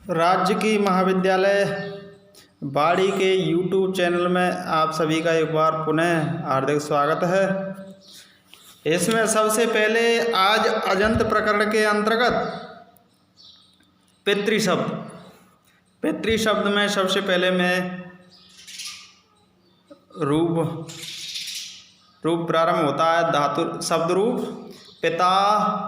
राज्य की महाविद्यालय बाड़ी के YouTube चैनल में आप सभी का एक बार पुनः हार्दिक स्वागत है। इसमें सबसे पहले आज अजंत प्रकरण के अंतर्गत पितृ शब्द में सबसे पहले मैं रूप प्रारंभ होता है। धातु शब्द रूप पिता,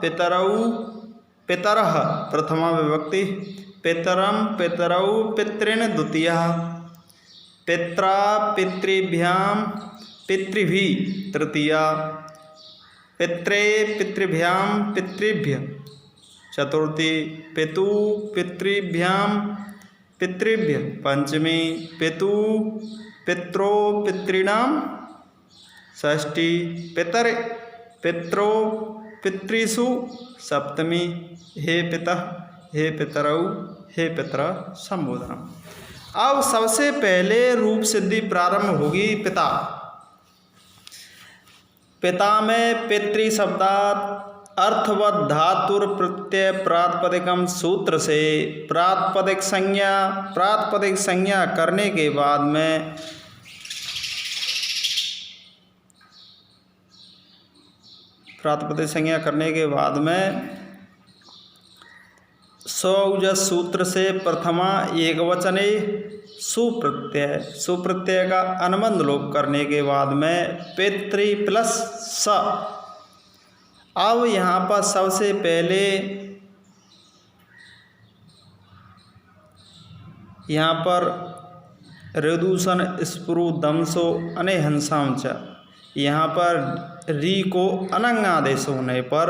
पितरौ, पितरः प्रथमा विभक्ति, पितरम, पितरौ, पितॄन् द्वितीया, पित्रा, पितृभ्याम, पितृभिः तृतीया, पित्रे, पितृभ्याम, पितृभ्य चतुर्थी, पितु, पितृभ्याम, पितृभ्य पंचमी, पितु, पित्रो, पितॄणाम षष्ठी, पितरो, पितृषु सप्तमी। हे पिता, हे पितरौ, हे पितरा संबोधनम। अब सबसे पहले रूप सिद्धि प्रारंभ होगी पिता। पिता में पितृ शब्दात अर्थवत धातुर प्रत्यय प्रातिपदिकम सूत्र से प्रातिपदिक संज्ञा करने के बाद में सौजस सूत्र से प्रथमा एकवचने सुप्रत्यय का अनुबंध लोप करने के बाद में पितृ प्लस स। अब यहाँ पर सबसे पहले यहाँ पर ऋदूषण स्पुरु दमसो अने हंसाम च, यहाँ पर री को अनंगादेश होने पर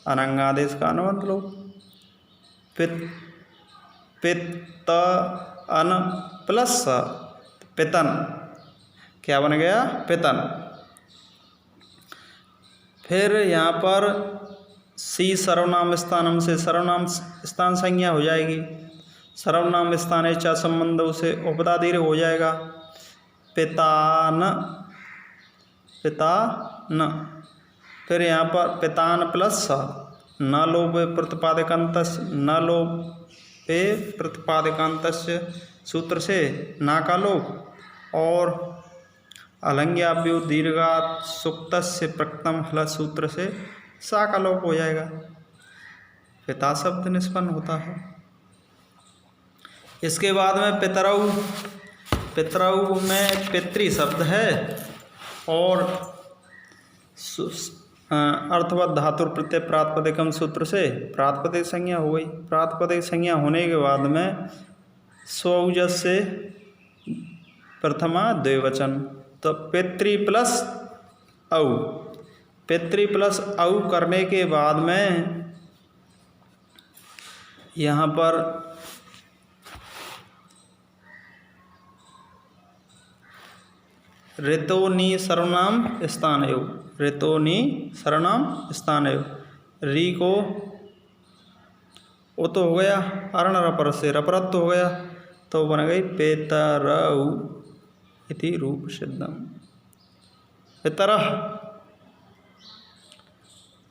अनंगादेश का अनुबंध लोप पित्त अन प्लस पितन, क्या बन गया? पितन। फिर यहाँ पर सी सर्वनाम स्थानम से सर्वनाम स्थान संज्ञा हो जाएगी। सर्वनाम स्थान च संबंध से उपदा दीर्घ हो जाएगा। पितान, फिर यहाँ पर पितान प्लस न लोपे प्रतिपादकांतस्य सूत्र से ना का लोप और अलंग्याभ्यो दीर्घात सुक्तस्य प्रकृतम हल सूत्र से सा का लोप हो जाएगा। पिता शब्द निष्पन्न होता है। इसके बाद में पितरौ में पितृ शब्द है और अर्थवत धातुर प्रत्यय प्रातिपदिकम सूत्र से प्रातिपदिक संज्ञा हो गई। प्रातिपदिक संज्ञा होने के बाद में स्वौजस से प्रथमा द्विवचन, तो पितृ प्लस औ करने के बाद में यहाँ पर ऋतोनि सर्वनाम स्थानयो, री को वो तो हो गया अरण रपर से रपरत हो गया, तो बन गई पितरौ इति रूप सिद्धम। पितरः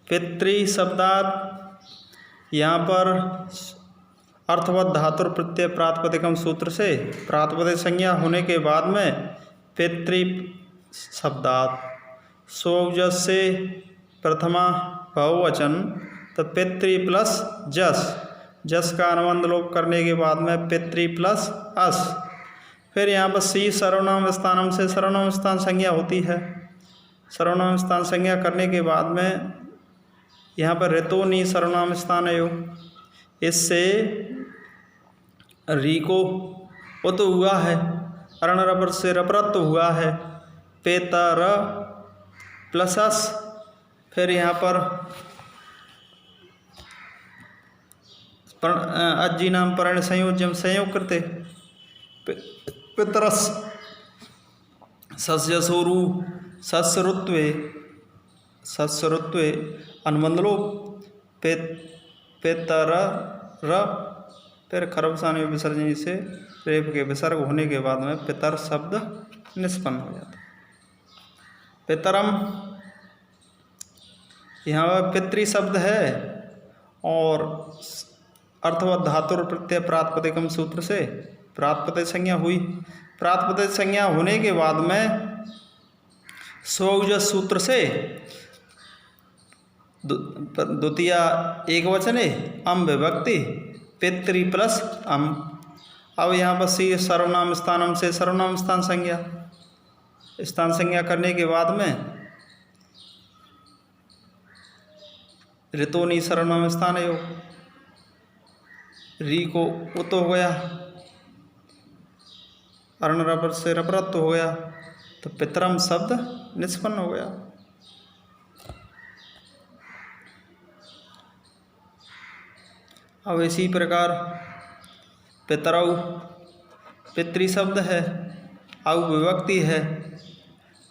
पितृ शब्दात यहाँ पर अर्थवत धातुर प्रत्यय प्रातिपदिकम सूत्र से प्रातिपदिक संज्ञा होने के बाद में पितृ शब्दात स्वौजस से प्रथमा बहुवचन, तो पितृ प्लस जस का अनुबंध लोप करने के बाद में पितृ प्लस अस। फिर यहाँ पर सी सर्वनाम स्थानम से सर्वनाम स्थान संज्ञा होती है। सर्वनाम स्थान संज्ञा करने के बाद में यहाँ पर ऋतोनि सर्वनाम स्थानयो, इससे री को वो तो हुआ है अरण रबर से रपरत तो हुआ है। पितर प्लस अस, फिर यहाँ पर अज्जी नाम परण संयोज्यम संयोग करते पितरस सस्यसोरु सस्यरुत्वे अनुबंध लोप पितर फिर खरबसानी विसर्जन से रेप के विसर्ग होने के बाद में पितर शब्द निष्पन्न हो जाता है। पितरम यहाँ पर पितृ शब्द है और अर्थवत धातुर प्रत्यय प्रातिपदिकम सूत्र से प्रातिपदिक संज्ञा हुई। प्रातिपदिक संज्ञा होने के बाद में स्वौजस सूत्र से द्वितीय एक वचन अम विभक्ति पितृ प्लस अम। अब यहाँ पर सी सर्वनाम स्थानम से सर्वनाम स्थान संज्ञा, स्थान संज्ञा करने के बाद में ऋतोनी सर्वनाम स्थान योग, री को उत हो गया, अर्ण रबर से रबरत हो गया, तो पितरम शब्द निष्पन्न हो गया। अब इसी प्रकार पितरऊ पितृ शब्द है, औ विभक्ति है,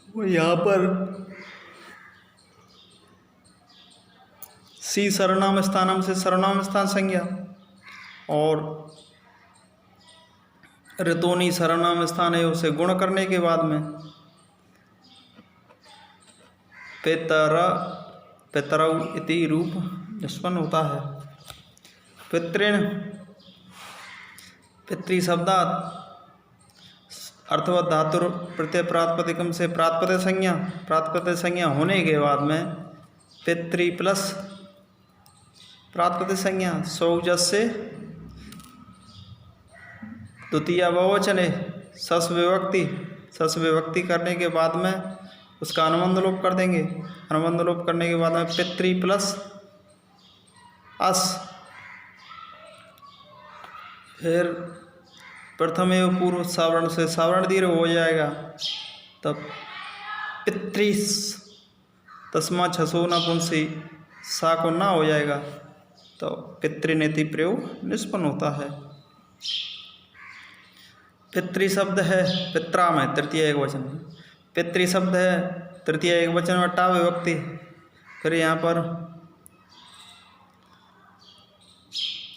वो यहाँ पर सी सर्वनाम स्थानम से सर्वनाम स्थान संज्ञा और ऋतोनी सर्वनाम स्थान है उसे गुण करने के बाद में पितरऊ इति रूप निष्पन्न होता है। पितृण पितृ शब्दात अर्थवत धातुर प्रत्यय प्रातिपदिकम से प्रातिपदिक संज्ञा होने के बाद में पितृ प्लस प्रातिपदिक संज्ञा स्वौजस से द्वितीय बहुवचन सस विभक्ति करने के बाद में उसका अनुबंध लोप कर देंगे। अनुबंध लोप करने के बाद में पितृ प्लस अस, फिर प्रथम एवं पूर्व सावरण से सावरण दीर्घ हो जाएगा, तब पितृ तस्मा छसो न पुंसी सा को ना हो जाएगा, तो पितृनेति प्रयोग निष्पन्न होता है। पितृ शब्द है पित्रा में तृतीय एक वचन, पितृ शब्द है तृतीय एक वचन में टा विभक्ति, फिर यहाँ पर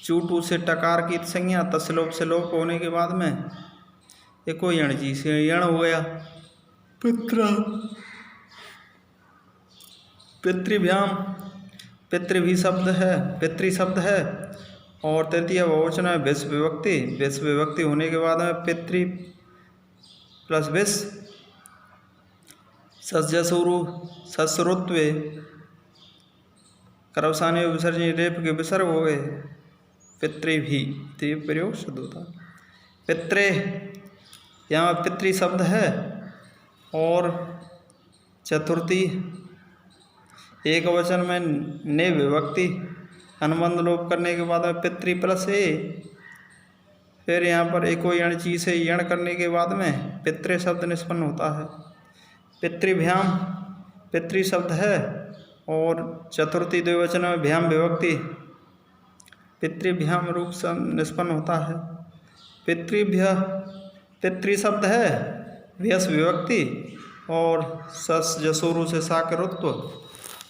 चूटू से टकार की संज्ञा तस्लोप से लोप होने के बाद में एको यण जी से यण हो गया पित्रा। पितृभ्याम पितृ भी शब्द है पितृ शब्द है और तृतीय बहुवचन है विष विभक्ति होने के बाद में पितृ प्लस विष सजसुरु ससुरुत्व करवसाने विसर्जन रेप के विसर्ग हो गए पितृ भी, तो ये प्रयोग शुद्ध होता है। पितृ यहाँ पितृ शब्द है और चतुर्थी एक वचन में ने विभक्ति अनुबंध लोप करने के बाद में पितृ प्लस ए, फिर यहाँ पर एको यण ची से यण करने के बाद में पितृ शब्द निष्पन्न होता है। पितृभ्याम पितृ शब्द है और चतुर्थी द्विवचन में भ्याम विभक्ति पितृभ्याम रूप से निष्पन्न होता है। पितृभ्य पितृ शब्द है व्यस विभक्ति और सस जसोरु से साकरुत्व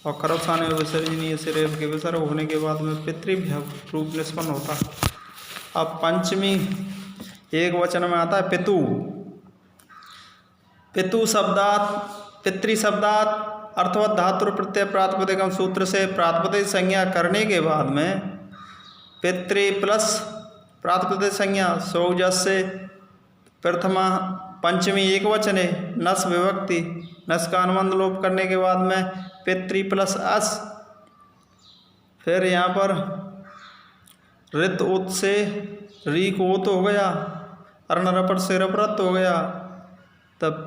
और करवसाने विसर्जनीय से रेप के विसर्ग होने के बाद में पितृभ्य रूप निष्पन्न होता है। अब पंचमी एक वचन में आता है पितु। पितु शब्दात पितृ शब्दात अर्थवत धातु प्रत्यय प्रातिपदिकम सूत्र से प्रातिपदिक संज्ञा करने के बाद में पितृ प्लस प्रातिपदिक संज्ञा स्वौजस से प्रथमा पंचमी एक वचन है नस विभक्ति, नस का अनुबंध लोप करने के बाद में पितृ प्लस अस, फिर यहाँ पर ऋत उत से री को उत हो गया, अर्ण रपट से रपरत हो गया, तब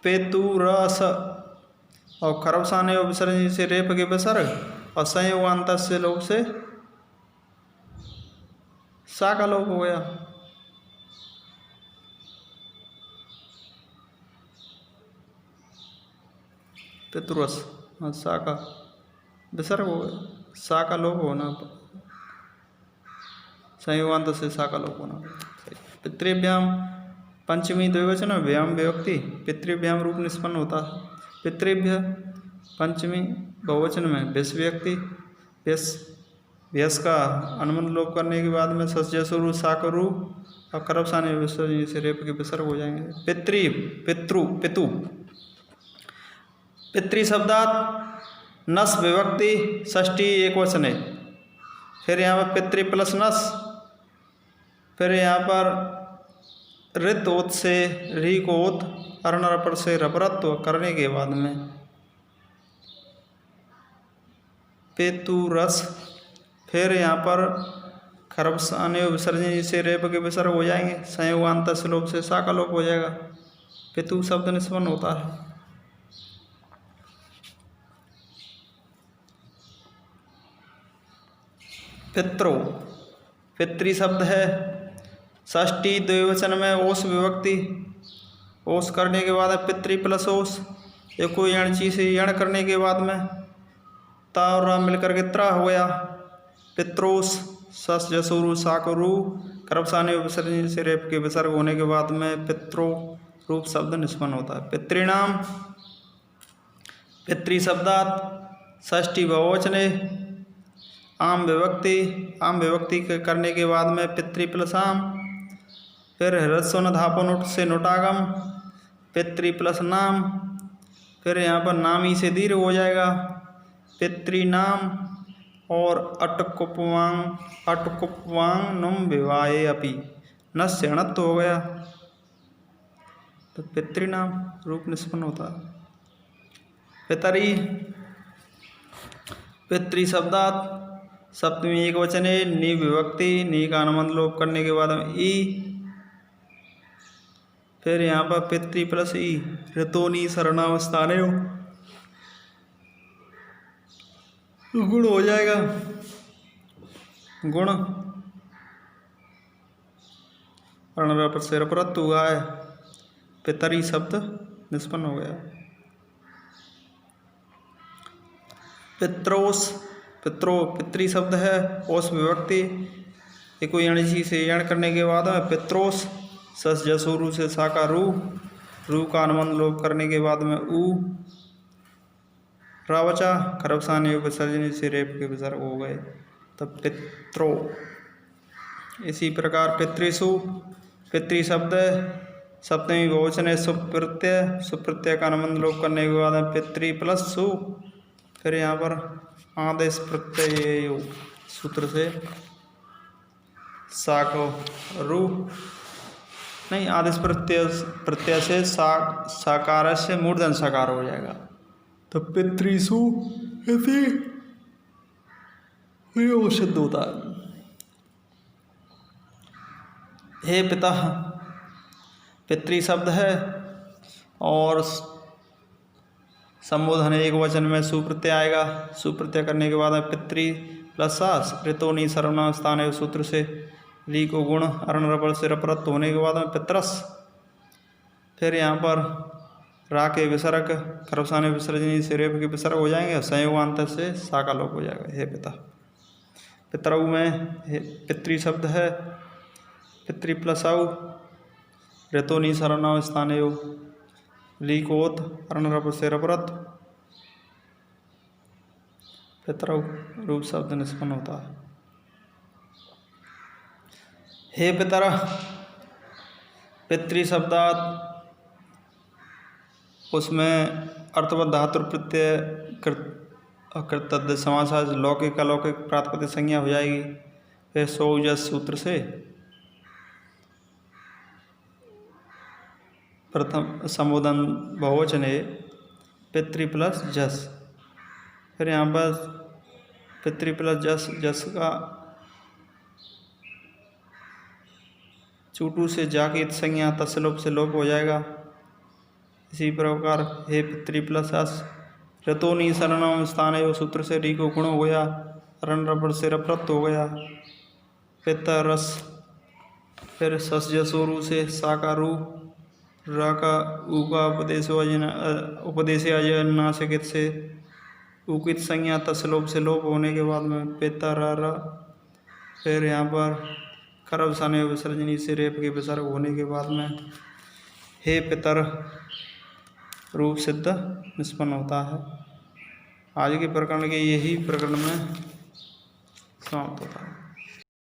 पेतु रस और खरवसाने और विसर्जन से रेप के विसर्ग और संयोगांत से लोप से सा का लोप हो गया। पितुरस सा का विसर्ग हो गया, सा का लोप होना, संयोगांत से सा का लोप होना। पितृभ्याम पंचमी द्विवचन व्याम विभक्ति पितृभ्याम रूप निष्पन्न होता है। पितृभ्य पंचमी बहुवचन में व्यस विभक्ति व्यस का अनुबंध लोप करने के बाद में सस्यसुरु साकरु और करवसाने विसर्जन से रेप के विसर्ग हो जाएंगे। पितु पितृ शब्दात नस विभक्ति षष्ठी एक वचन है फिर यहाँ पर पितृ प्लस नस, फिर यहाँ पर रित ओत से री को ओत अरणर से रपरत्व करने के बाद में पेतु रस, फिर यहाँ पर खरबसाने विसर्जन से रेप के विसर्ग हो जाएंगे, संयोगांत श्लोक से सा का लोप हो जाएगा, पितु शब्द निष्पन्न होता है। पित्रो, पितृ शब्द है, षष्ठी द्विवचन में ओस विभक्ति, ओस करने के बाद पितृ प्लस ओस, एक कोई यणची से यण करने के बाद में ता और रा मिलकर के त्रा हो गया, पित्रोस, सस जसुरु साकुरु करपसाने विसर्जन से रेप के विसर्ग होने के बाद में पित्रो रूप शब्द निष्पन्न होता है। पितृनाम, पितृ शब्दात षष्ठी बहुवचने आम विभक्ति, आम विभक्ति करने के बाद में पितृ प्लस आम, फिर ह्रस्व न धापो नुट से नुटागम, पितृ प्लस नाम, फिर यहाँ पर नामी से दीर्घ हो जाएगा, पितृनाम, और अटकुपवांग नुम विवाहे अपि नस्य अणत्व हो गया, तो पितृनाम रूप निष्पन्न होता है। पितरी, पितृ शब्दात सप्तमी एक वचने नी विभक्ति, नी का अनुबंध लोप करने के बाद में ई, फिर यहाँ पर पितृ प्लस ई, ऋतोनी शरणावस्थाने गुण हो जाएगा, गुण अरणर से रपरत्व हुआ है, पितरी शब्द निष्पन्न हो गया। पित्रोस, पित्रो पितृ शब्द है, ओस विभक्ति, एको यणची से यण करने के बाद में पित्रोस, सस जसुरु से साका रू का अनुबंध लोप करने के बाद में ऊ, रावचा खरबसाने विसर्जन से रेप के विसर्ग हो गए, तब पित्रो। इसी प्रकार पितृसु, पितृ शब्द सप्तमी बहुवचन सुप्रत्यय, सुप्रत्यय का अनुबंध लोप करने के बाद में पितृ प्लस सु, फिर यहाँ पर आदेश प्रत्यय सूत्र से साको रू, नहीं आदेश प्रत्यय से साकार से मूर्धन साकार हो जाएगा, तो पितृसु इति सिद्ध होता है। हे पिता, पितृ शब्द है और संबोधन एक वचन में सुप्रत्यय आएगा, सुप्रत्यय करने के बाद पितृ प्लस सास, ऋतोनी सर्वनाम स्थान सूत्र से री को गुण अरण रबड़ से रपरत्व होने के बाद में पितरस, फिर यहाँ पर रा के विसर्ग खरबसाने विसर्जनी से रेप के विसर्ग हो जाएंगे, संयोगांतर से सा का लोप हो जाएगा। हे पिता, पितरऊ में पितृ शब्द है, पितृ प्लस आऊ, ऋतोनी सर्वनाम स्थान लीकोत अरण से रपरत, पितरऊ रूप शब्द निष्पन्न होता है। हे पितर, पितृ शब्दात उसमें अर्थवत धातु प्रत्यय कृतद्ध समास लौकिक अलौकिक प्रातिपदिक संज्ञा हो जाएगी। फिर सौजस सूत्र से प्रथम संबोधन बहुवचन है पितृ प्लस जस, फिर यहाँ पर पितृ प्लस जस, जस का चूटू से जाके संज्ञा तस्लोप से लोप हो जाएगा। इसी प्रकार हे पितृ प्लस अस, ऋतोनी सर्वनाम स्थान है सूत्र से री को गुण हो गया, रण रबड़ से रप्रत हो गया, पितरस, फिर सस जसोरु से सा का रू, रा का ऊ का उपदेश अजनासिकित से उकित संज्ञा तस्लोप से लोप होने के बाद में पितर, फिर यहाँ पर खरब साने विसर्जनी से रेप के विसर्ग होने के बाद में हे पितर रूप सिद्ध निष्पन्न होता है। आज के प्रकरण के यही प्रकरण में समाप्त होता है।